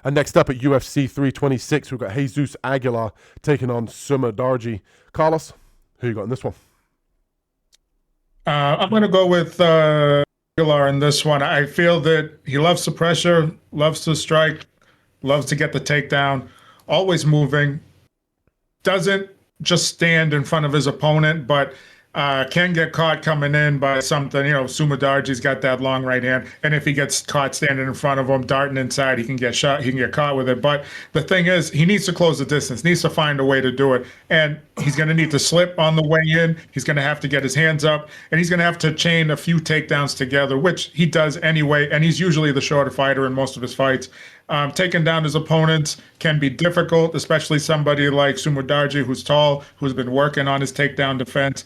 And next up at UFC 326, we've got Jesus Aguilar taking on Sumudaerji. Carlos, who you got in this one? I'm going to go with Aguilar in this one. I feel that he loves the pressure, loves to strike, loves to get the takedown, always moving, doesn't just stand in front of his opponent, but can get caught coming in by something. Sumudaerji's got that long right hand, and if he gets caught standing in front of him, darting inside, he can get shot. He can get caught with it. But the thing is, he needs to close the distance. Needs to find a way to do it, and he's going to need to slip on the way in. He's going to have to get his hands up, and he's going to have to chain a few takedowns together, which he does anyway. And he's usually the shorter fighter in most of his fights. Taking down his opponents can be difficult, especially somebody like Sumudaerji, who's tall, who's been working on his takedown defense.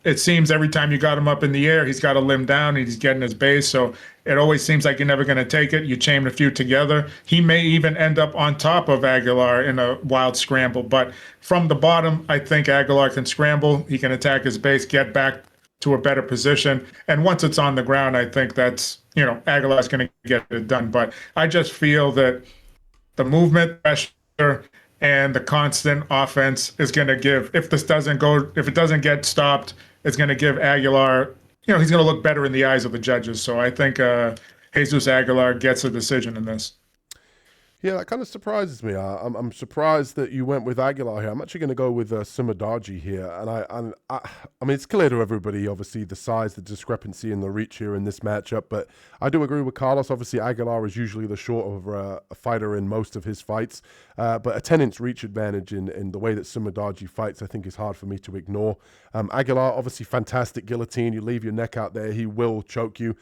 It seems every time you got him up in the air, he's got a limb down and he's getting his base. So it always seems like you're never going to take it. You chain a few together. He may even end up on top of Aguilar in a wild scramble. But from the bottom, I think Aguilar can scramble. He can attack his base, get back to a better position. And once it's on the ground, I think that's, Aguilar's going to get it done. But I just feel that the movement, pressure, and the constant offense is going to give, if it doesn't get stopped, it's going to give Aguilar, he's going to look better in the eyes of the judges. So I think Jesus Aguilar gets a decision in this. Yeah, that kind of surprises me. I'm surprised that you went with Aguilar here. I'm actually going to go with Sumudaerji here, and I mean it's clear to everybody, obviously, the size, the discrepancy, and the reach here in this matchup. But I do agree with Carlos. Obviously, Aguilar is usually the shorter fighter in most of his fights, but a 10-inch reach advantage in the way that Sumudaerji fights, I think, is hard for me to ignore. Aguilar, obviously, fantastic guillotine. You leave your neck out there, he will choke you.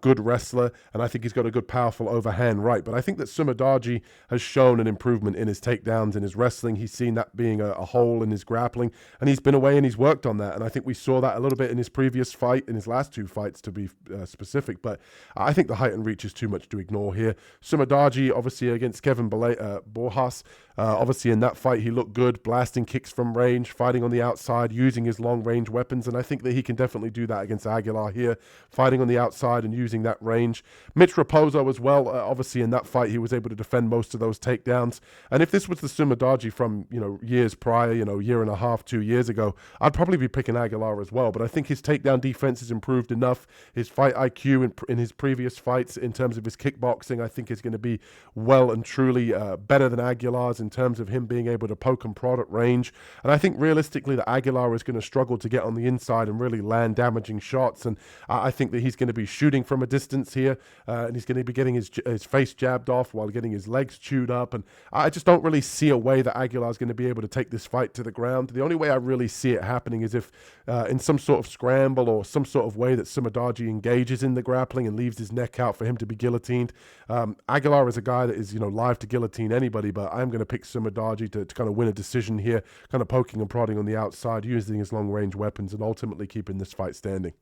Good wrestler, and I think he's got a good, powerful overhand right. But I think that Sumudaerji has shown an improvement in his takedowns, in his wrestling. He's seen that being a hole in his grappling, and he's been away and he's worked on that. And I think we saw that a little bit in his previous fight, in his last two fights to be specific. But I think the height and reach is too much to ignore here. Sumudaerji, obviously, against Kevin Borjas, obviously in that fight he looked good, blasting kicks from range, fighting on the outside, using his long-range weapons, and I think that he can definitely do that against Aguilar here, fighting on the outside and using that range. Mitch Raposo as well, obviously in that fight he was able to defend most of those takedowns, and if this was the Sumudaerji from years prior, year and a half, 2 years ago, I'd probably be picking Aguilar as well. But I think his takedown defense has improved enough. His fight IQ in his previous fights, in terms of his kickboxing, I think is going to be well and truly better than Aguilar's in terms of him being able to poke and prod at range. And I think realistically that Aguilar is going to struggle to get on the inside and really land damaging shots. And I think that he's going to be shooting from a distance here, and he's going to be getting his face jabbed off while getting his legs chewed up. And I just don't really see a way that Aguilar is going to be able to take this fight to the ground. The only way I really see it happening is if in some sort of scramble or some sort of way that Sumudaerji engages in the grappling and leaves his neck out for him to be guillotined. Aguilar is a guy that is live to guillotine anybody, but I'm going to pick Sumudaerji to kind of win a decision here, kind of poking and prodding on the outside, using his long-range weapons, and ultimately keeping this fight standing.